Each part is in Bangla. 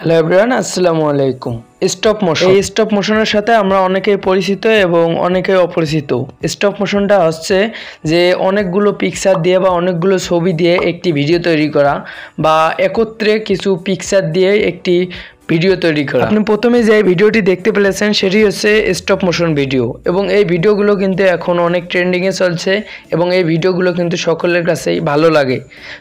হ্যালো এভরিওয়ান, আসসালামু আলাইকুম। স্টপ মোশন, এই স্টপ মোশনের সাথে আমরা অনেকেই পরিচিত এবং অনেকেই অপরিচিত। স্টপ মোশনটা হচ্ছে যে অনেকগুলো পিকচার দিয়ে বা অনেকগুলো ছবি দিয়ে একটি ভিডিও তৈরি করা বা একত্রে কিছু পিকচার দিয়ে একটি ভিডিও তৈরি করা। আপনি প্রথমে যে ভিডিওটি দেখতে পেলেছেন সেটি হচ্ছে স্টপ মোশন ভিডিও, এবং এই ভিডিওগুলো কিন্তু এখন অনেক ট্রেন্ডিংয়ে চলছে এবং এই ভিডিওগুলো কিন্তু সকলের কাছেই ভালো লাগে।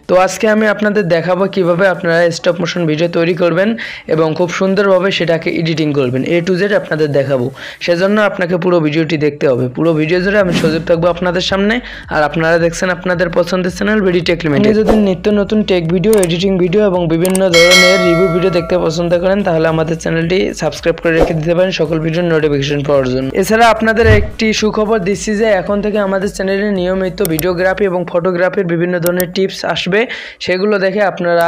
তো আজকে আমি আপনাদের দেখাবো কিভাবে আপনারা স্টপ মোশন ভিডিও তৈরি করবেন এবং খুব সুন্দরভাবে সেটাকে এডিটিং করবেন। A to Z আপনাদের দেখাবো, সেজন্য আপনাকে পুরো ভিডিওটি দেখতে হবে। পুরো ভিডিও জুড়ে আমি সজীব থাকবো আপনাদের সামনে, আর আপনারা দেখছেন আপনাদের পছন্দের চ্যানেল বিডি টেক লিমিটেড। আপনি যদি নিত্য নতুন টেক ভিডিও, এডিটিং ভিডিও এবং বিভিন্ন ধরনের রিভিউ ভিডিও দেখতে পছন্দ করেন তাহলে আমাদের চ্যানেলটি সাবস্ক্রাইব করে রেখে দিতে পারেন সকল ভিডিওর নোটিফিকেশন পাওয়ার জন্য। এছাড়া আপনাদের একটি সুখবর দিচ্ছি যে এখন থেকে আমাদের চ্যানেলে নিয়মিত ভিডিওগ্রাফি এবং ফটোগ্রাফির বিভিন্ন ধরনের টিপস আসবে। সেগুলো দেখে আপনারা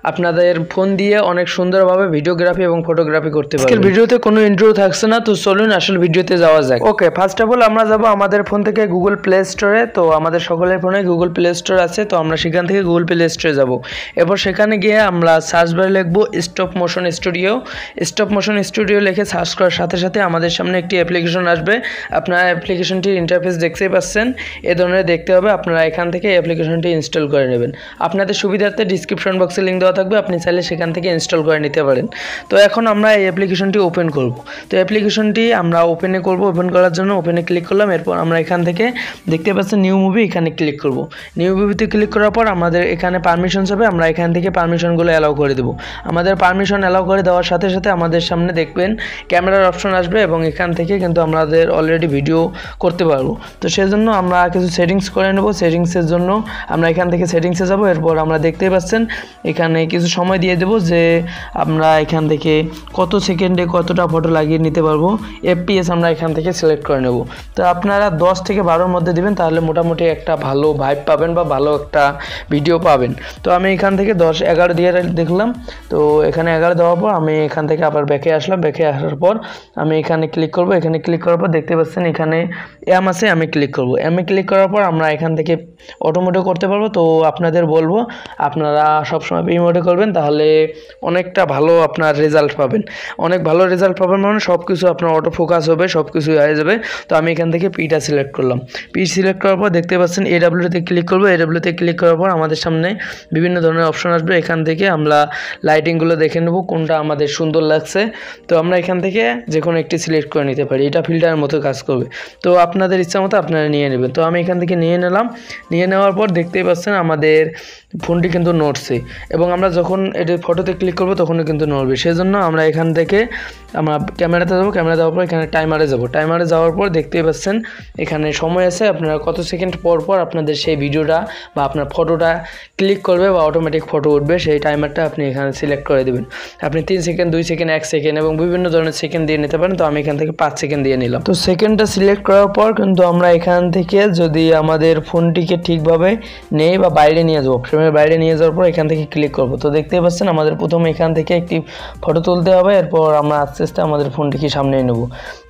আপনাদের ফোন দিয়ে অনেক সুন্দরভাবে ভিডিওগ্রাফি এবং ফটোগ্রাফি করতে পারবেন। আজকের ভিডিওতে কোনো ইন্ট্রো থাকছে না, তো চলুন আসল ভিডিওতে যাওয়া যাক। ওকে, ফার্স্ট অফ অল আমরা যাব আমাদের ফোন থেকে গুগল প্লে স্টোরে। তো আমাদের সকলের ফোনে গুগল প্লে স্টোর আছে, তো আমরা সেখান থেকে গুগল প্লে স্টোরে যাব। এরপর সেখানে গিয়ে আমরা সার্চ বারে লিখব stop motion studio. Stop motion studio লিখে সার্চ করার সাথে সাথে আমাদের সামনে একটি অ্যাপ্লিকেশন আসবে। আপনারা অ্যাপ্লিকেশনটির ইন্টারফেস দেখতেই পাচ্ছেন, এ ধরনের দেখতে হবে। আপনারা এখান থেকে অ্যাপ্লিকেশনটি ইনস্টল করে নেবেন। আপনাদের সুবিধার্থে ডিসক্রিপশন বক্সে লিঙ্ক দেওয়া থাকবে, আপনি চাইলে সেখান থেকে ইনস্টল করে নিতে পারেন। তো এখন আমরা এই অ্যাপ্লিকেশনটি ওপেন করব। তো অ্যাপ্লিকেশনটি আমরা ওপেনে করব। ওপেন করার জন্য ওপেনে ক্লিক করলাম। এরপর আমরা এখান থেকে দেখতে পাচ্ছেন নিউ মুভি, এখানে ক্লিক করব। নিউ মুভিতে ক্লিক করার পর আমাদের এখানে পারমিশনস হবে, আমরা এখান থেকে পারমিশনগুলো অ্যালাউ করে দেবো। আমাদের পারমিশন অ্যালাউ করে দেওয়ার সাথে সাথে আমাদের সামনে দেখবেন ক্যামেরার অপশন আসবে, এবং এখান থেকে কিন্তু আমাদের অলরেডি ভিডিও করতে পারবো। তো সেজন্য আমরা কিছু সেটিংস করে নেব। সেটিংসের জন্য আমরা এখান থেকে সেটিংসে যাব। এরপর আমরা দেখতেই পাচ্ছেন এখানে কিছু সময় দিয়ে দেবো যে আমরা এখান থেকে কত সেকেন্ডে কতটা ফটো লাগিয়ে নিতে পারবো। FPS আমরা এখান থেকে সিলেক্ট করে নেব। তো আপনারা 10 থেকে 12-র মধ্যে দিবেন, তাহলে মোটামুটি একটা ভালো ভাইব পাবেন বা ভালো একটা ভিডিও পাবেন। তো আমি এখান থেকে 10-11 দিয়ে দেখলাম। তো এখানে 11 দেওয়ার পর আমি এখান থেকে আবার ব্যাকে আসলাম। ব্যাকে আসার পর আমি এখানে ক্লিক করব। এখানে ক্লিক করার পর দেখতে পাচ্ছেন এখানে এম আছে, আমি ক্লিক করব। এমে ক্লিক করার পর আমরা এখান থেকে অটোমোডে করতে পারবো। তো আপনাদের বলবো আপনারা সবসময় পি মোডে করবেন, তাহলে অনেকটা ভালো আপনার রেজাল্ট পাবেন। অনেক ভালো রেজাল্ট পাবেন মানে সব কিছু আপনার অটো ফোকাস হবে, সব কিছুই হয়ে যাবে। তো আমি এখান থেকে পিটা সিলেক্ট করলাম। পি সিলেক্ট করার পর দেখতে পাচ্ছেন AWতে ক্লিক করবো। AWতে ক্লিক করার পর আমাদের সামনে বিভিন্ন ধরনের অপশন আসবে। এখান থেকে আমরা লাইটিংগুলো দেখে নেব কোনটা আমাদের সুন্দর লাগছে। তো আমরা এখান থেকে যে কোনো একটি সিলেক্ট করে নিতে পারি, এটা ফিল্টারের মতো কাজ করবে। তো আপনাদের ইচ্ছা মতো আপনারা নিয়ে নেবেন। তো আমি এখান থেকে নিয়ে নিলাম। নিয়ে নেওয়ার পর দেখতেই পাচ্ছেন আমাদের ফোনটি কিন্তু নড়ছে, এবং আমরা যখন এটা ফটোতে ক্লিক করবো তখনও কিন্তু নড়বে। সেজন্য আমরা এখান থেকে আমরা ক্যামেরাতে যাবো। ক্যামেরা যাওয়ার পর এখানে টাইমারে যাব। টাইমারে যাওয়ার পর দেখতেই পাচ্ছেন এখানে সময় আছে, আপনারা কত সেকেন্ড পর পর আপনাদের সেই ভিডিওটা বা আপনার ফটোটা ক্লিক করবে বা অটোমেটিক ফটো উঠবে, সেই টাইমারটা আপনি এখানে সিলেক্ট করে দেবেন। আপনি 3 সেকেন্ড, 2 সেকেন্ড, 1 সেকেন্ড এবং বিভিন্ন ধরনের সেকেন্ড দিয়ে নিতে পারেন। তো আমি এখান থেকে 5 সেকেন্ড দিয়ে নিলাম। তো সেকেন্ডটা সিলেক্ট করার পর কিন্তু আমরা এখান থেকে যদি আমাদের ফোনটিকে ঠিকভাবে নেই বা বাইরে নিয়ে যাবো, ফ্রেমের বাইরে নিয়ে যাওয়ার পর এখান থেকে ক্লিক করব। তো দেখতেই পাচ্ছেন আমাদের প্রথমে এখান থেকে একটি ফটো তুলতে হবে। এরপর আমরা আস্তে আস্তে আমাদের ফোনটিকে সামনে নেব।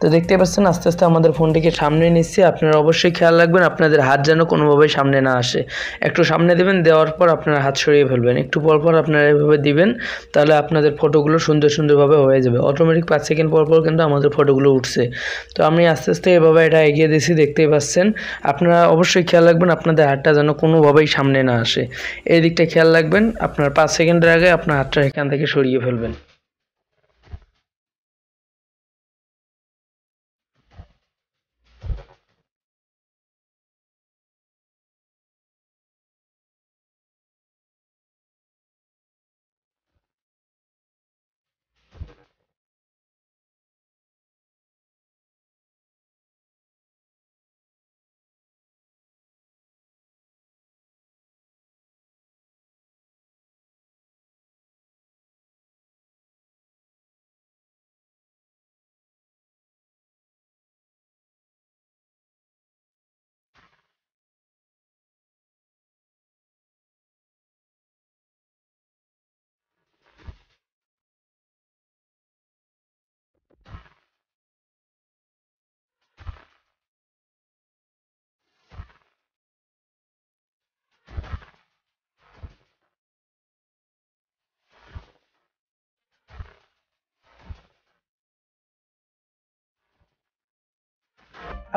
তো দেখতেই পাচ্ছেন আস্তে আস্তে আমাদের ফোনটিকে সামনে নিচ্ছি। আপনারা অবশ্যই খেয়াল রাখবেন আপনাদের হাত যেন কোনোভাবেই সামনে না আসে। একটু সামনে দেবেন, দেওয়ার পর আপনারা হাত সরিয়ে ফেলবেন। একটু পর পর আপনারা এভাবে দিবেন, তাহলে আপনাদের ফটোগুলো সুন্দর সুন্দরভাবে হয়ে যাবে। অটোমেটিক 5 সেকেন্ড পর পর কিন্তু আমাদের ফটোগুলো উঠছে। তো আমি আস্তে আস্তে এভাবে এটা এগিয়ে দিয়েছি, দেখতেই পাচ্ছেন। আপনারা অবশ্যই খেয়াল রাখবেন আপনাদের হাতটা যেন কোনোভাবেই সামনে না আসে, এই দিকটা খেয়াল রাখবেন। আপনার 5 সেকেন্ডের আগে আপনার হাতটা এখান থেকে সরিয়ে ফেলবেন।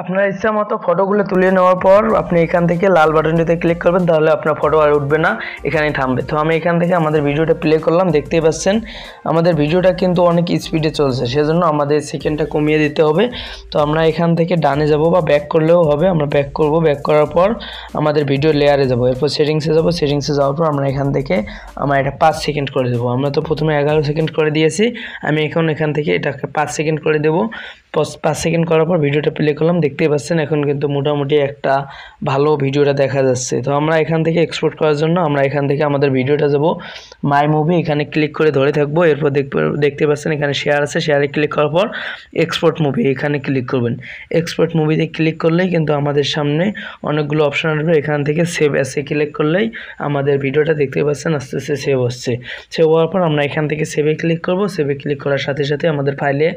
আপনার ইচ্ছা মতো ফটোগুলো তুলে নেওয়ার পর আপনি এখান থেকে লাল বাটনটিতে ক্লিক করবেন, তাহলে আপনার ফটো আর উঠবে না, এখানেই থামবে। তো আমি এখান থেকে আমাদের ভিডিওটা প্লে করলাম, দেখতেই পাচ্ছেন আমাদের ভিডিওটা কিন্তু অনেক স্পিডে চলছে, সেজন্য আমাদের সেকেন্ডটা কমিয়ে দিতে হবে। তো আমরা এখান থেকে ডানে যাব বা ব্যাক করলেও হবে, আমরা ব্যাক করব। ব্যাক করার পর আমাদের ভিডিও লেয়ারে যাব, এরপর সেটিংসে যাব। সেটিংসে যাওয়ার পর আমরা এখান থেকে এটা 5 সেকেন্ড করে দেবো। আমরা তো প্রথমে 11 সেকেন্ড করে দিয়েছি, আমি এখন এখান থেকে এটাকে 5 সেকেন্ড করে দেবো। 5 সেকেন্ড করার পর ভিডিওটা প্লে করলাম, দেখতেই পাচ্ছেন এখন কিন্তু মোটামুটি একটা ভালো ভিডিওটা দেখা যাচ্ছে। তো আমরা এখান থেকে এক্সপোর্ট করার জন্য আমরা এখান থেকে আমাদের ভিডিওটা যাব মাই মুভি, এখানে ক্লিক করে ধরে থাকবো। এরপর দেখতে পাচ্ছেন এখানে শেয়ার আছে, শেয়ারে ক্লিক করার পর এক্সপোর্ট মুভি এখানে ক্লিক করবেন। এক্সপোর্ট মুভিতে ক্লিক করলেই কিন্তু আমাদের সামনে অনেকগুলো অপশন আসবে, এখান থেকে সেভ অ্যাসে ক্লিক করলেই আমাদের ভিডিওটা দেখতে পাচ্ছেন আস্তে আস্তে সেভ হচ্ছে। সেভ হওয়ার পর আমরা এখান থেকে সেভে ক্লিক করব। সেভে ক্লিক করার সাথে সাথে আমাদের ফাইলে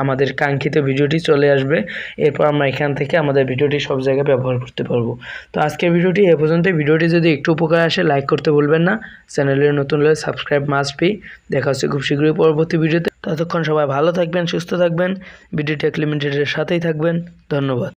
আমাদের কাঙ্ক্ষিত ভিডিওটি চলে আসবে। এরপর আমরা এখান থেকে আমাদের ভিডিওটি সব জায়গায় ব্যবহার করতে পারবো। তো আজকের ভিডিওটি এ পর্যন্ত। ভিডিওটি যদি একটু উপকার আসে লাইক করতে ভুলবেন না, চ্যানেলে নতুন হলে সাবস্ক্রাইব মাস্ট বি। দেখা হচ্ছে খুব শীঘ্রই পরবর্তী ভিডিওতে। ততক্ষণ সবাই ভালো থাকবেন, সুস্থ থাকবেন, ভিডিও টেক লিমিটেডের সাথেই থাকবেন। ধন্যবাদ।